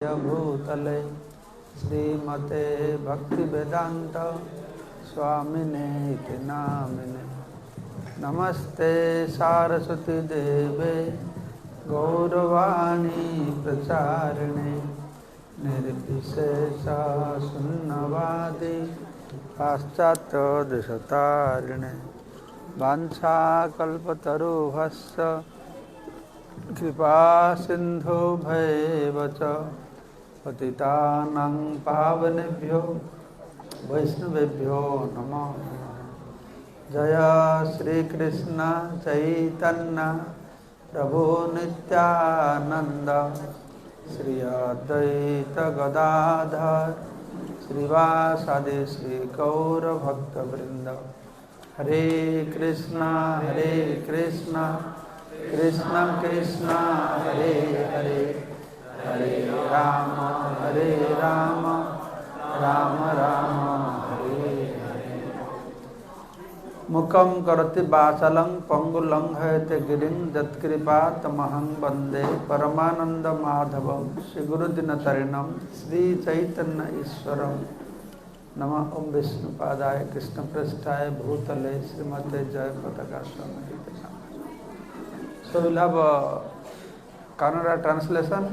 भूतले श्रीमते भक्तिवेदांत स्वामिने इति नामिने। नमस्ते सारस्वती देवे गौरवाणी प्रचारिणे निर्विशेषा शून्यवादी पाश्चात्य देशतारिणे। वाञ्छाकल्पतरुभ्यश्च कृपा सिन्धुभ्येव च पतितानां पावनेभ्यो वैष्णवेभ्यो नमो नमः। जय श्री कृष्ण चैतन्य प्रभु नित्यानंद श्री अद्वैत गदाधर श्रीवासादि श्री गौर भक्तवृंद। हरे कृष्णा कृष्ण कृष्ण हरे हरे, हरे राम राम राम हरे हरे। मुखं करोति वाचालं पंगुलं हयते गिरिं यत्कृपा तमहं वन्दे परमानंद माधवं श्रीगुरुदिनतरिणं श्री चैतन्य ईश्वरं। नमः। ओम विष्णुपादाय कृष्णपृष्ठाय भूतले श्रीमते जयपताका स्वामी। So we'll have a Kannada translation.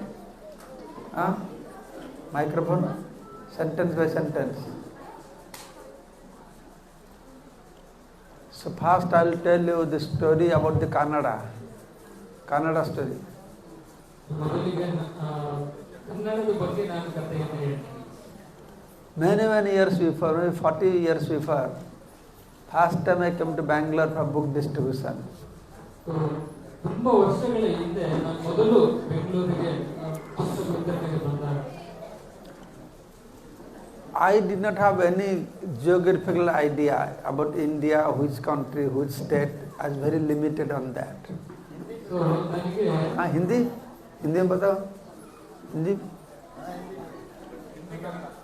Microphone, sentence by sentence. So first I will tell you the story about the Kannada story. Many years before, maybe 40 years before, first time I came to Bangalore for book distribution. ತುಂಬ ವರ್ಷಗಳ ಹಿಂದೆ ನಾನು ಮೊದಲು ಬೆಂಗಳೂರಿಗೆ ಪುಸ್ತಕ ವಿತರಣೆಗೆ ಬಂದಾಗ I did not have any geographical idea about India, which country, which state. I was very limited on that. So ನನಗೆ हिंदी में बताओ। हिंदी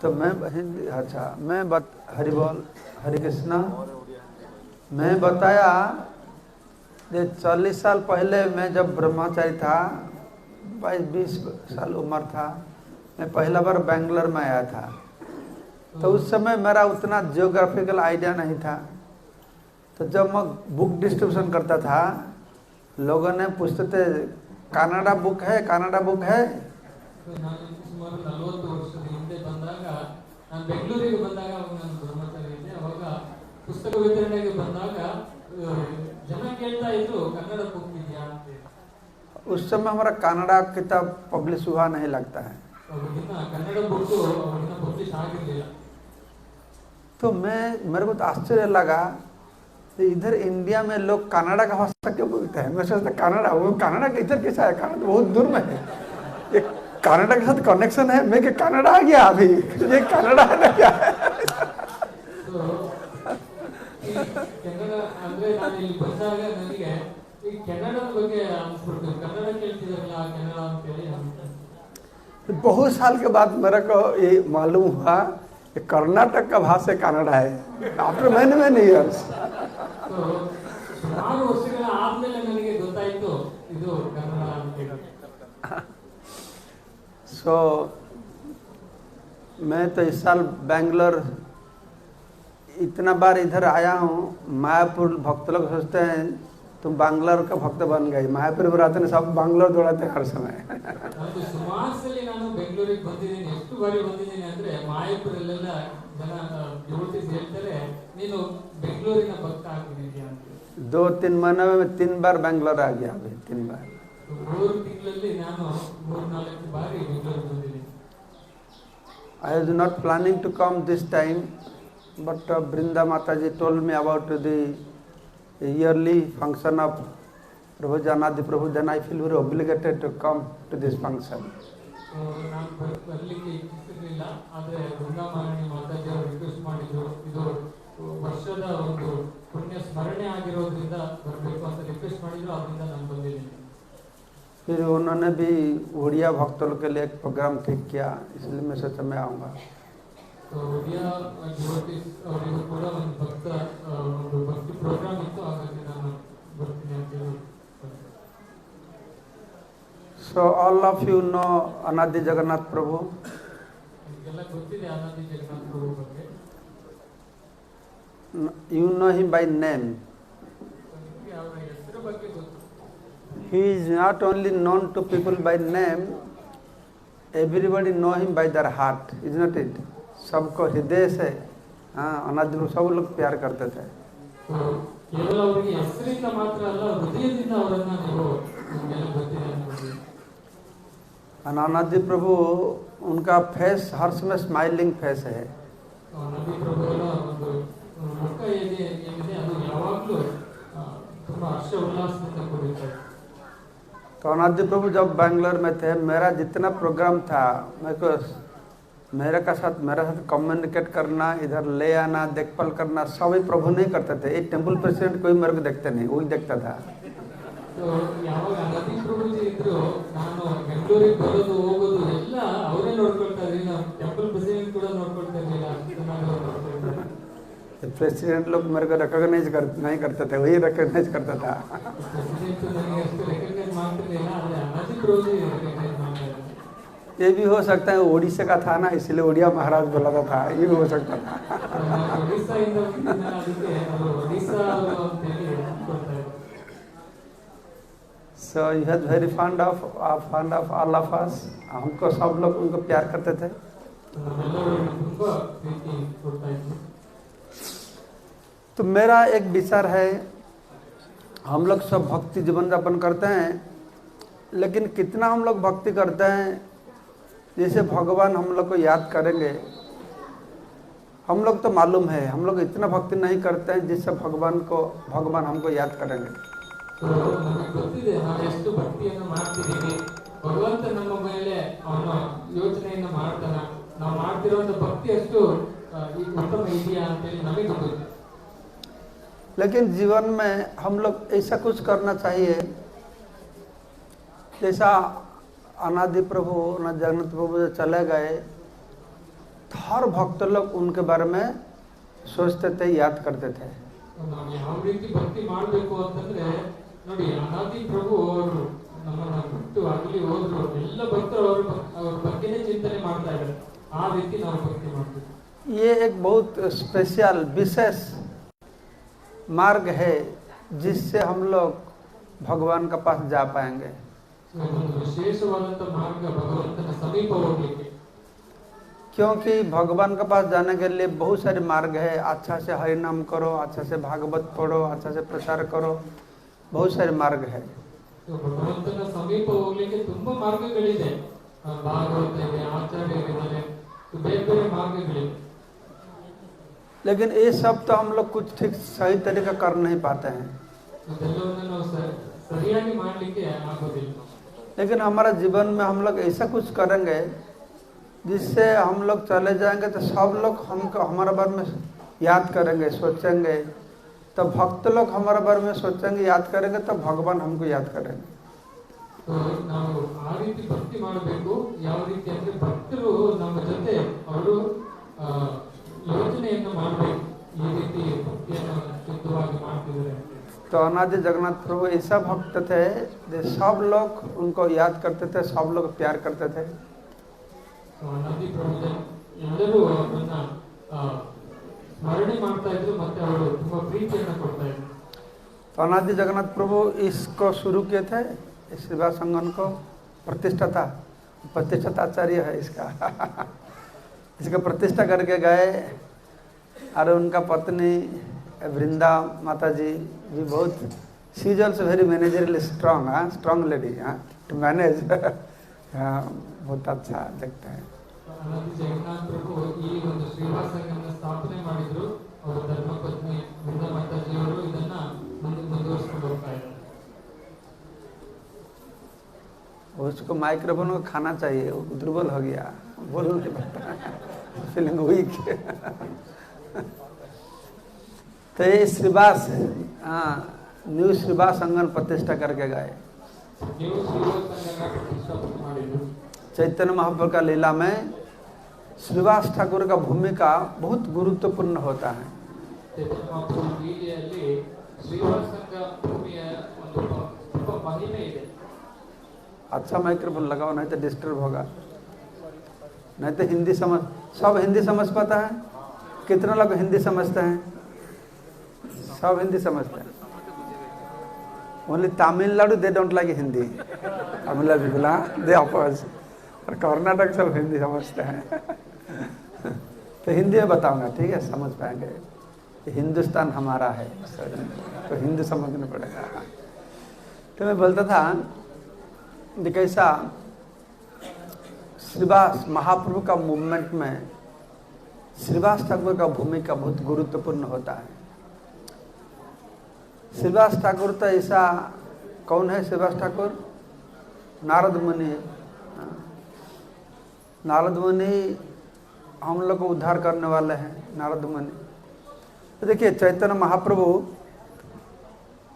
तो मैं हिंदी, अच्छा मैं हरि बोल हरे कृष्णा। मैं बताया 40 साल पहले मैं जब ब्रह्मचारी था, 22-20 साल उम्र था, मैं पहला बार बेंगलोर में आया था। तो उस समय मेरा उतना जियोग्राफिकल आइडिया नहीं था। तो जब मैं बुक डिस्ट्रीब्यूशन करता था, लोगों ने पूछते थे कन्नड़ा बुक है। ಸುಮಾರು 40 ವರ್ಷದ ಹಿಂದೆ ಬಂದಾಗ ನಾನು ಬೆಂಗಳೂರಿಗೆ ಬಂದಾಗ ನಾನು ಬ್ರಹ್ಮಚಾರಿ ಇದ್ದೆ. ಅವಾಗ ಪುಸ್ತಕ ವಿತರಣೆಗೆ ಬಂದಾಗ ಜನ ಕೇಳ್ತಾ ಇದ್ರು ಕನ್ನಡ ಬುಕ್ ಇದೆಯಾ ಅಂತ। उस समय हमारा कन्नड़ा किताब पब्लिश हुआ नहीं लगता है। कन्नड़ बुक पब्लिश ಆಗಿರಲಿಲ್ಲ। तो मेरे को तो आश्चर्य लगा कि इधर इंडिया में लोग कन्नड़ा का भाषा क्यों बोलते हैं। मैं सोचता कन्नड़ा, वो कन्नड़ा के इधर कैसा है, कन्नड़ा तो बहुत दूर में है। ये कन्नड़ा के साथ कनेक्शन है। मैं कि कन्नड़ा आ गया अभी, ये कन्नड़ा है ना क्या है। ಕನ್ನಡ ಅಂದ್ರೆ ನಾನು ಇಲ್ಲಿ ಬಂದಾಗ ನನಗೆ ಈ ಕನ್ನಡದ ಬಗ್ಗೆ ಅನ್ಸ್ಬಿಡ್ತು, ಕನ್ನಡ ಕೇಳ್ತಿದಾರಲ್ಲ ಕನ್ನಡ ಅಂತ ಹೇಳಿ। बहुत साल के बाद मेरे को ये मालूम हुआ कि कर्नाटक का भाषा कन्नड़ा है। After many years. ಸುಮಾರು ವರ್ಷಗಳ ಆದ್ಮೇಲೆ ನನಗೆ ಗೊತ್ತಾಯ್ತು ಇದು ಕನ್ನಡ ಅಂತ ಹೇಳಿ। सो मैं तो इस साल बैंगलोर इतना बार इधर आया हूँ। मायापुर भक्त लोग सोचते हैं तुम बैंगलोर का भक्त बन गए। मायापुर में रहते हैं सब बैंगलोर दौड़ाते हैं हर समय। ಸುಮಾರು ಸಲ ನಾನು ಬೆಂಗಳೂರಿಗೆ ಬಂದಿದ್ದೀನಿ। ಎಷ್ಟು ಬಾರಿ ಬಂದಿದ್ದೀನಿ ಅಂದ್ರೆ ಮಾಯಾಪುರಲ್ಲೆಲ್ಲ ಜನ ಯುವತಿ ಹೇಳ್ತಾರೆ ನೀನು ಬೆಂಗಳೂರಿನ ಭಕ್ತ ಆಗಿದ್ದೀಯಾ ಅಂತ। 2-3 महीने में 3 बार बैंगलोर आ गया अभी, 3 बार। 3 ತಿಂಗಳಲ್ಲಿ ನಾನು 3-4 ಬಾರಿ ಬೆಂಗಳೂರಿಗೆ ಬಂದಿದ್ದೀನಿ। I was not planning to come this time, but Brinda Mataji told me about the yearly function of Prabhu Janadi Prabhu. Then I feel very obligated to come to this function. ನಾನು ಬರಲಿಕ್ಕೆ ಇಚ್ಛಿಸಿರಲಿಲ್ಲ, ಆದರೆ ಗಂಗಾಮಾರಣಿ ಮಾತಾಜಿ ಅವರು request ಮಾಡಿದ್ರು, ಇದು ವರ್ಷದ ಒಂದು ಪುಣ್ಯ ಸ್ಮರಣೆ ಆಗಿರೋದ್ರಿಂದ ಬರಬೇಕು ಅಂತ ರಿಕ್ವೆಸ್ಟ್ ಮಾಡಿದ್ರು, ಅದರಿಂದ ನಾನು ಬಂದಿದ್ದೀನಿ। फिर उन्होंने भी उड़िया भक्तों के लिए एक प्रोग्राम ठीक किया, इसलिए मैं सोचा मैं आऊँगा। तो उड़िया डिवोटीಸ್ ಅವರಿಗೂ ಕೂಡ ಒಂದು ಭಕ್ತಿ ಪ್ರೋಗ್ರಾಮ್ ಇತ್ತು, ಹಾಗಾಗಿ ನಾನು ಬರ್ತೀನಿ ಅಂತ ಹೇಳಿ। So all of you know Anadi Jagannath Prabhu. ನಿಮಗೆಲ್ಲ ಗೊತ್ತಿದೆ ಅನಾದಿ ಜಗನ್ನಾಥ ಪ್ರಭು ಬಗ್ಗೆ. You know him by name. ನಿಮಗೆ ಅವರ ಹೆಸರು ಬಗ್ಗೆ ಗೊತ್ತು. He is not only known to people by name, everybody know him by their heart, isn't it? सबको हृदय से अनादि प्रभु सब लोग प्यार करते थे. ಕೇವಲ ಅವರಿಗೆ ಹೆಸರಿಂದ ಮಾತ್ರ ಅಲ್ಲ, ಹೃದಯದಿಂದ ಅವರನ್ನ ನೀವು ನಿಮಗೆಲ್ಲ ಗೊತ್ತಿದೆ ಅನ್ಕೊಳ್ಳಿ. अनादि प्रभु उनका फेस हर समय स्माइलिंग फेस है. ಅನಾದಿ ಪ್ರಭುಗಳ ಒಂದು ಮುಖ ಏನಿದೆ ಅದು ಯಾವಾಗಲೂ ತುಂಬಾ ಹರ್ಷ ಉಲ್ಲಾಸದಿಂದ ಕೂಡಿದೆ. तो अनादि प्रभु जब बैंगलोर में थे, मेरा जितना प्रोग्राम था, मेरे साथ कम्युनिकेट करना, इधर ले आना, देखभाल करना, सभी प्रभु नहीं करते थे. एक टेम्पल प्रेसिडेंट कोई मेरे को देखते नहीं, वही देखता था. ಯಾವಾಗ ಅನಾದಿ ಪ್ರಭುಜಿ ಇದ್ರು, ನಾನು ಬೆಂಗಳೂರಿಗೆ ಬರೋದು ಹೋಗೋದು ಎಲ್ಲ ಅವರೇ ನೋಡ್ಕೊಳ್ತಾ ಇದ್ರಿ. ನಾವು ಟೆಂಪಲ್ ಪ್ರೆಸಿಡೆಂಟ್ ಕೂಡ ನೋಡ್ಕೊಳ್ತಾ ಇರ್ಲಿಲ್ಲ. प्रेसिडेंट लोग मेरे को रिकॉग्नाइज नहीं करते थे, वही रिकॉग्नाइज करता था. ಪ್ರೆಸಿಡೆಂಟ್ ನನಗೆ ಅಷ್ಟು ರೆಕಗ್ನೈಸ್ ಮಾಡ್ತಿರ್ಲಿಲ್ಲ, ಆದರೆ ಅನಾದಿ ಪ್ರಭುಜಿ ರೆಕಗ್ನೈಸ್ ಮಾಡ್ತಾ ಇದ್ರು. ये भी हो सकता है ओडिशा का था ना, इसलिए ओडिया महाराज बुलाता था, ये भी हो सकता था. ಒಡಿಸ್ಸಾಯಿಂದ ಬಂದಿದ್ದಲ್ಲ, ಅದಕ್ಕೆ ಅವರು ಒಡಿಸ್ಸಾ ಅವರು ಅಂತೇಳಿ ಕೊಡ್ತಾ ಇದ್ರು. So he was very fond of all of us. हमको सब लोग उनको प्यार करते थे. ತುಂಬಾ ಪ್ರೀತಿ ಕೊಡ್ತಾ ಇದ್ರು. तो मेरा एक विचार है, हम लोग सब भक्ति जीवन यापन करते हैं, लेकिन कितना हम लोग भक्ति करते हैं, जैसे भगवान हम लोग को याद करेंगे. हम लोग तो मालूम है, हम लोग इतना भक्ति नहीं करते हैं जिससे भगवान हमको याद करेंगे. ನಮಗೆ ಗೊತ್ತಿದೆ ನಾವು ಎಷ್ಟು ಭಕ್ತಿಯನ್ನು ಮಾಡ್ತಿದ್ದೀವಿ, ಭಗವಂತ ನಮ್ಮ ಮೇಲೆ ಅವನ ಯೋಚನೆಯನ್ನು ಮಾಡ್ತಾನ, ನಾವು ಮಾಡ್ತಿರುವಂತ ಭಕ್ತಿ ಅಷ್ಟು ಉತ್ತಮ ಇದೆಯಾ ಅಂತೇಳಿ ನಮಗೆ ಗೊತ್ತಿದೆ. लेकिन जीवन में हम लोग ऐसा कुछ करना चाहिए, जैसा अनादि प्रभु जगन्नाथ प्रभु जो चले गए, हर भक्त लोग उनके बारे में सोचते थे, याद करते थे. ನಾವು ಯಾವ ರೀತಿ ಭಕ್ತಿ ಮಾಡಬೇಕು ಅಂತಂದ್ರೆ, ನೋಡಿ ಅನಾದಿ ಪ್ರಭು ಅವರು ನಮ್ಮನ್ನ ಬಿಟ್ಟು ಆಗಲಿ ಹೋದ್ರು, ಎಲ್ಲ ಭಕ್ತರು ಅವ್ರ ಬಗ್ಗೆನೇ ಚಿಂತನೆ ಮಾಡ್ತಾ ಇದ್ದಾರೆ. ಆ ರೀತಿ ನಾವು ಭಕ್ತಿ ಮಾಡ್ತೀವಿ. ये एक बहुत स्पेशल विशेष मार्ग है जिससे हम लोग भगवान के पास जा पाएंगे. ಒಂದು ವಿಶೇಷವಾದಂತ ಮಾರ್ಗ ಭಗವಂತನ ಸಮೀಪ ಹೋಗ್ಲಿಕ್ಕೆ. क्योंकि भगवान के पास जाने के लिए बहुत सारे मार्ग है. अच्छा से हरि नाम करो, अच्छा से भागवत पढ़ो, अच्छा से प्रचार करो, बहुत सारे मार्ग है. ಭಗವಂತನ ಸಮೀಪ ಹೋಗ್ಲಿಕ್ಕೆ ತುಂಬಾ ಮಾರ್ಗಗಳಿದೆ. ಭಾಗವತ ಇದೆ, ಆಚಾರ್ಯರಿದ್ದಾರೆ, ಬೇರೆ ಬೇರೆ ಮಾರ್ಗಗಳಿವೆ. लेकिन ये सब तो हम लोग कुछ ठीक सही तरीका कर नहीं पाते हैं. ಇದೆಲ್ಲವನ್ನ ನಾವು ಸರಿಯಾಗಿ ಮಾಡ್ಲಿಕ್ಕೆ ಆಗೋದಿಲ್ಲ. लेकिन हमारा जीवन में हम लोग ऐसा कुछ करेंगे जिससे हम लोग चले जाएंगे तो सब लोग हमको हमारे बारे में याद करेंगे, सोचेंगे. तो भक्त लोग हमारे बारे में सोचेंगे, याद करेंगे, तो भगवान हमको याद करेंगे. ನಾವು ಆ ರೀತಿ ಭಕ್ತಿ ಮಾಡಬೇಕು. ಯಾವ ರೀತಿ ಅಂದ್ರೆ ಭಕ್ತರು ನಮ್ಮ ಜೊತೆ ಅವರು ಯೋಚನೆಯನ್ನು ಮಾಡಬೇಕು, ಈ ರೀತಿ ಭಕ್ತಿಯನ್ನು ಶುದ್ಧವಾಗಿ ಮಾಡ್ತಿದ್ದಾರೆ. तो अनादि जगन्नाथ प्रभु ऐसा भक्त थे, सब लोग उनको याद करते थे, सब लोग प्यार करते थे. ಅನಾದಿ ಪ್ರಭು ಎಲ್ಲರೂ ಅವರನ್ನ ಸ್ಮರಣೆ ಮಾಡ್ತಾ ಇದ್ರು, ಮತ್ತೆ ಅವರು ತುಂಬಾ ಪ್ರೀತಿಯನ್ನು ಕೊಡ್ತಾ ಇದ್ರು. तो अनादि जगन्नाथ प्रभु इसको शुरू किए थे, इस सेवा संगठन को प्रतिष्ठाताचार्य है इसका. इसका प्रतिष्ठा करके गए. और उनका पत्नी वृंदा माता जी भी बहुत, she is also very managerly strong lady to manage. बहुत अच्छा देखते हैं. ಅನಾದಿ ಜಗನ್ನಾಥ ಪ್ರಭು ಈ ಒಂದು ಶ್ರೀವಾಸಂಗನ ಸ್ಥಾಪನೆ ಮಾಡಿದ್ರು. ಅವರ ಧರ್ಮಪತ್ನಿ ವೃಂದಾ ಮಾತಾಜಿ ಅವರು ಇದನ್ನ ಮುಂದುವರಿಸಿಕೊಂಡು ಹೋಗ್ತಾ ಇದ್ದಾರೆ. उसको माइक्रोफोन को खाना चाहिए, वो दुर्बल हो गया, बोल नहीं पाता, फीलिंग वीक. तो ये श्रीवास न्यू श्रीवास संगठन प्रतिष्ठा करके गए. चैतन्य महाप्रभु का लीला में श्रीवास ठाकुर का भूमिका बहुत गुरुत्वपूर्ण होता है. ಚೈತನ್ಯ ಮಹಾಪ್ರಭು ಲೀಲೆಯಲ್ಲಿ ಶ್ರೀವಾಸ ಸಂಘ ಭೂಮಿಯ ಒಂದು ಮಹಿಮೆ ಇದೆ. अच्छा माइक्रोफोन लगाओ, नहीं तो डिस्टर्ब होगा। नहीं तो हिंदी समझ, सब हिंदी समझ पाता है? कितना लोग हिंदी समझते हैं? सब हिंदी समझते हैं। Only Tamil Nadu they don't like Hindi, Tamil Nadu they oppose, और कर्नाटक सब हिंदी समझते हैं। तो हिंदी में बताऊंगा, ठीक है, समझ पाएंगे। हिंदुस्तान हमारा है, तो हिंदी समझना पड़ेगा। तो मैं बोलता था कि कैसा श्रीवास महाप्रभु का मूवमेंट में श्रीवास ठाकुर का भूमिका बहुत गुरुत्वपूर्ण होता है। श्रीवास ठाकुर तो ऐसा, कौन है श्रीवास ठाकुर? नारद मुनि है। नारद मुनि हम लोग को उद्धार करने वाले हैं, नारद मुनि। तो देखिए, चैतन्य महाप्रभु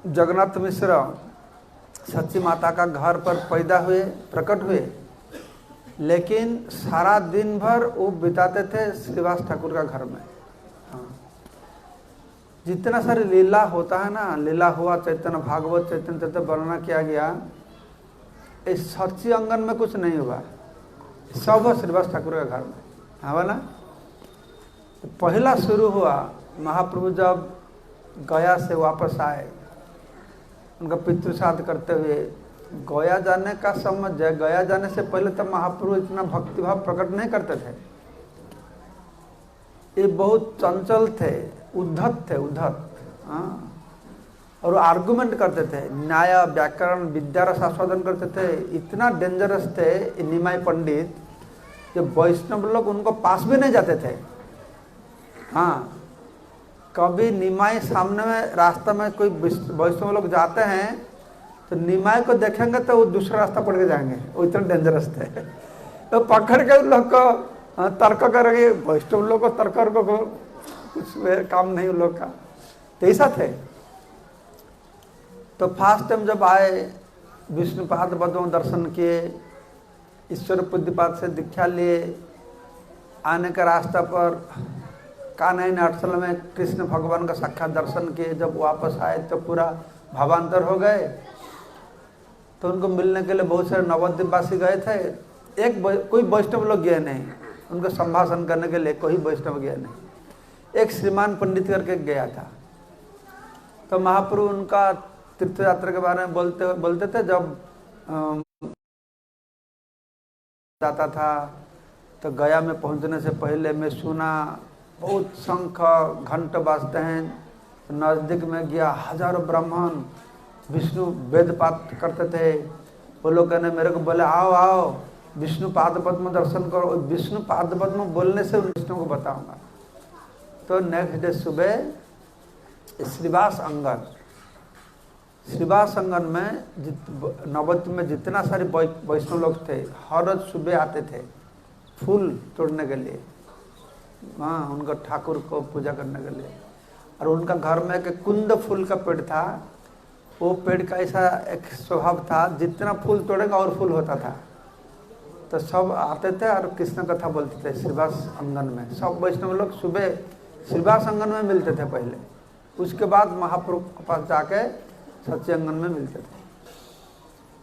जगन्नाथ मिश्र सच्ची माता का घर पर पैदा हुए, प्रकट हुए, लेकिन सारा दिन भर वो बिताते थे श्रीवास ठाकुर का घर में। हाँ, जितना सारी लीला होता है ना, लीला हुआ, चैतन्य भागवत, चैतन्य चरित्र वर्णना किया गया, इस सच्ची अंगन में कुछ नहीं हुआ, सब श्रीवास ठाकुर के घर में। हाँ ना, तो पहला शुरू हुआ महाप्रभु जब गया से वापस आए, उनका पितृश्राद्ध करते हुए गया जाने का समझ है। गया जाने से पहले तब महाप्रभु इतना भक्तिभाव प्रकट नहीं करते थे। ये बहुत चंचल थे, उद्धत थे, उद्धत। हाँ, और आर्गुमेंट करते थे, न्याय व्याकरण विद्या रस आस्वादन करते थे। इतना डेंजरस थे निमाई पंडित, जब वैष्णव लोग उनको पास भी नहीं जाते थे। हाँ, कभी निमाई सामने में रास्ता में कोई वैष्णव लोग जाते हैं तो निमाई को देखेंगे तो वो दूसरा रास्ता पड़ के जाएंगे, वो इतना डेंजरस थे। तो पकड़ के उन लोग को तर्क करेंगे, वैष्णव लोग को तर्क को कुछ काम नहीं उन लोग का, तो ऐसा थे। तो फर्स्ट टाइम जब आए, विष्णुपाद पद्म दर्शन किए, ईश्वर पुद्यपाद से दीक्षा लिए, आने का रास्ता पर कान्हा अटसल में कृष्ण भगवान का साक्षात दर्शन किए। जब वापस आए तो पूरा भावांतर हो गए। तो उनको मिलने के लिए बहुत सारे नवद्वीपवासी गए थे, कोई वैष्णव लोग गए नहीं, उनको संभाषण करने के लिए कोई वैष्णव गया नहीं। एक श्रीमान पंडित करके गया था। तो महाप्रभु उनका तीर्थ यात्रा के बारे में बोलते थे। जब जाता था तो गया में पहुंचने से पहले मैं सुना बहुत शंख घंट बाजते हैं। तो नज़दीक में गया, हजारों ब्राह्मण विष्णु वेद पाठ करते थे। वो लोग कहने मेरे को बोले आओ आओ विष्णु पाद पद्म दर्शन करो। विष्णु पाद पद्म बोलने से विष्णु को बताऊंगा। तो नेक्स्ट डे सुबह श्रीवास अंगन में नवद्वीप में जितना सारे वैष्णव लोग थे, हर रोज सुबह आते थे फूल तोड़ने के लिए, हाँ, उनका ठाकुर को पूजा करने के लिए। और उनका घर में एक कुंद फूल का पेड़ था। वो पेड़ का ऐसा एक स्वभाव था, जितना फूल तोड़ेगा और फूल होता था। तो सब आते थे और कृष्ण कथा बोलते थे श्रीवास अंगन में। सब वैष्णव लोग सुबह श्रीवास अंगन में मिलते थे पहले, उसके बाद महाप्रभु के पास जाके सच्चे अंगन में मिलते थे।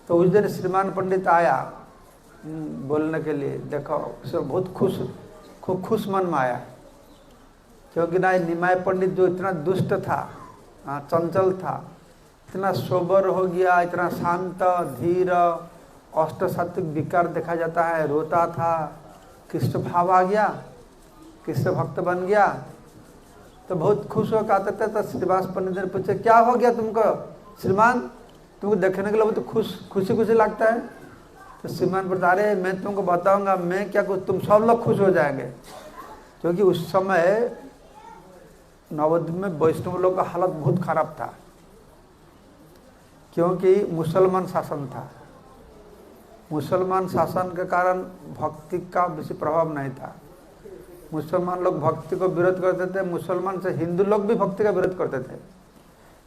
तो उस दिन श्रीमान पंडित आया बोलने के लिए। देखो सब बहुत खूब खुश मन में आया, क्योंकि ना निमाय पंडित जो इतना दुष्ट था, चंचल था, इतना सोबर हो गया, इतना शांत धीर, अष्ट सात्विक विकार देखा जाता है, रोता था, कृष्ण भाव आ गया, कृष्ण भक्त बन गया। तो बहुत खुश होकर आते थे। तो श्रीवास पंडित ने पूछे क्या हो गया तुमको श्रीमान, तुमको देखने के लिए बहुत खुशी खुशी लगता है। तो श्रीमान बता रहे मैं तुमको बताऊंगा, मैं क्या कुछ, तुम सब लोग खुश हो जाएंगे। क्योंकि उस समय नवद्वीप में वैष्णव लोग का हालत बहुत खराब था, क्योंकि मुसलमान शासन था। मुसलमान शासन के कारण भक्ति का बेसी प्रभाव नहीं था। मुसलमान लोग भक्ति को विरोध करते थे। मुसलमान से हिंदू लोग भी भक्ति का विरोध करते थे।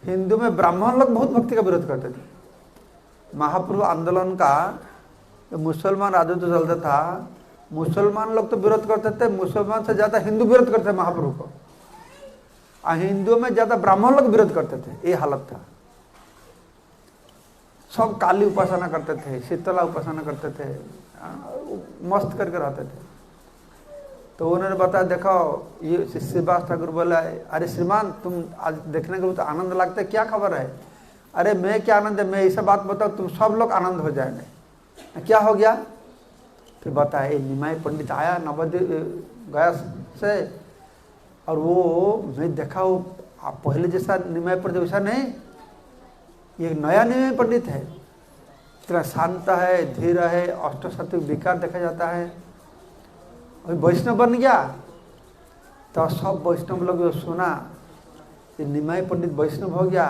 हिंदू में ब्राह्मण लोग बहुत भक्ति का विरोध करते थे। महाप्रभु आंदोलन का मुसलमान राजत्व चलता था, मुसलमान लोग तो विरोध करते थे, मुसलमान से ज्यादा हिंदू विरोध करते थे महाप्रभु को, और हिंदुओं में ज्यादा ब्राह्मण लोग विरोध करते थे। ये हालत था। सब काली उपासना करते थे, शीतला उपासना करते थे, मस्त करके रहते थे। तो उन्होंने बताया, देखो ये श्रीवास ठाकुर बोला, अरे श्रीमान तुम आज देखने को तो आनंद लगता है, क्या खबर है? अरे मैं क्या आनंद है, मैं ऐसा बात बताऊँ तुम सब लोग आनंद हो जाएंगे। क्या हो गया? फिर बताया, ये निमाई पंडित आया नवद्वीप गया से, और वो मैं देखा वो आप पहले जैसा निमाई पंडित वैसा नहीं, ये नया निमाई पंडित है, इतना शांत है, धीर है, अष्टसात्विक विकार देखा जाता है, और वैष्णव बन गया। तो सब वैष्णव लोग सुना ये निमाई पंडित वैष्णव हो गया,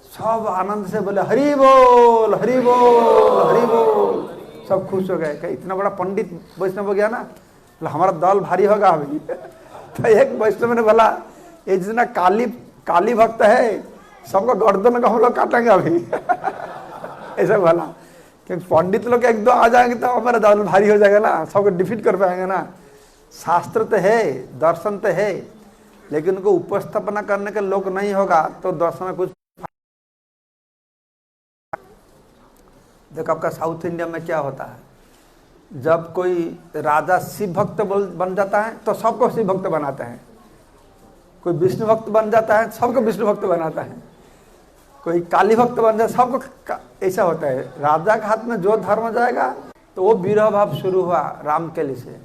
सब आनंद से बोले हरि बोल हरि बोल हरि बोल, सब खुश हो गए। इतना बड़ा पंडित वैष्णव हो गया ना, बोला हमारा दल भारी होगा अभी। तो एक वैष्णव ने बोला, ये जितना काली भक्त है सबका गर्दन का हम लोग काटेंगे अभी। ऐसा बोला, क्योंकि पंडित लोग एक दो आ जाएंगे तो हमारा दल भारी हो जाएगा ना, सबको डिफीट कर पाएंगे ना। शास्त्र तो है, दर्शन तो है, लेकिन उनको उपस्थापना करने के लोग नहीं होगा तो दर्शन में कुछ। देखो आपका साउथ इंडिया में क्या होता है, जब कोई राजा शिव भक्त बन जाता है तो सबको शिव भक्त बनाते हैं, कोई विष्णु भक्त बन जाता है सबको विष्णु भक्त बनाता है, कोई काली भक्त बन जाता है सबको। ऐसा होता है, राजा के हाथ में जो धर्म जाएगा तो वो विरह भाव शुरू हुआ राम के लिए से।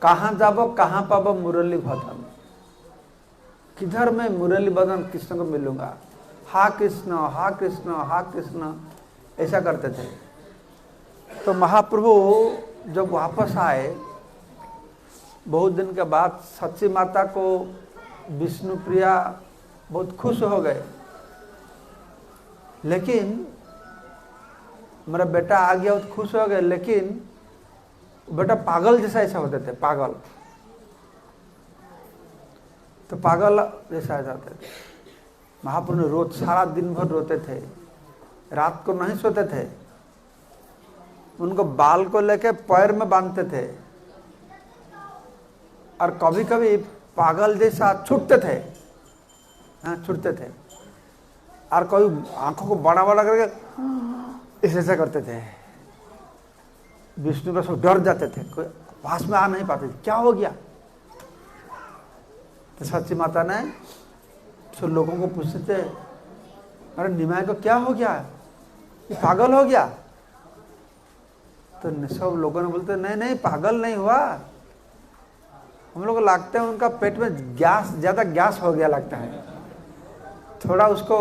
कहाँ जाबो कहाँ पाबो मुरली भजन, किधर मैं मुरली भजन कृष्ण को मिलूंगा, हा कृष्ण हा कृष्ण हा कृष्ण, ऐसा करते थे। तो महाप्रभु जब वापस आए बहुत दिन के बाद, सच्ची माता को विष्णु प्रिया बहुत खुश हो गए, लेकिन मेरा बेटा आ गया बहुत खुश हो गए, लेकिन बेटा पागल जैसा ऐसा होते थे, पागल। तो पागल जैसा ऐसा होते थे। महाप्रभु रोज सारा दिन भर रोते थे, रात को नहीं सोते थे, उनको बाल को लेके पैर में बांधते थे, और कभी कभी पागल जैसा छूटते थे, हाँ छूटते थे, और कभी आंखों को बड़ा बड़ा करके ऐसे करते थे। विष्णु का सब डर जाते थे, कोई पास में आ नहीं पाते थे, क्या हो गया? तो सच्ची माता ने सब लोगों को पूछते थे, अरे निमाई को क्या हो गया, ये पागल हो गया? तो सब लोगों ने बोलते नहीं नहीं पागल नहीं हुआ, हम लोग को लगता है उनका पेट में ज्यादा गैस हो गया लगता है, थोड़ा उसको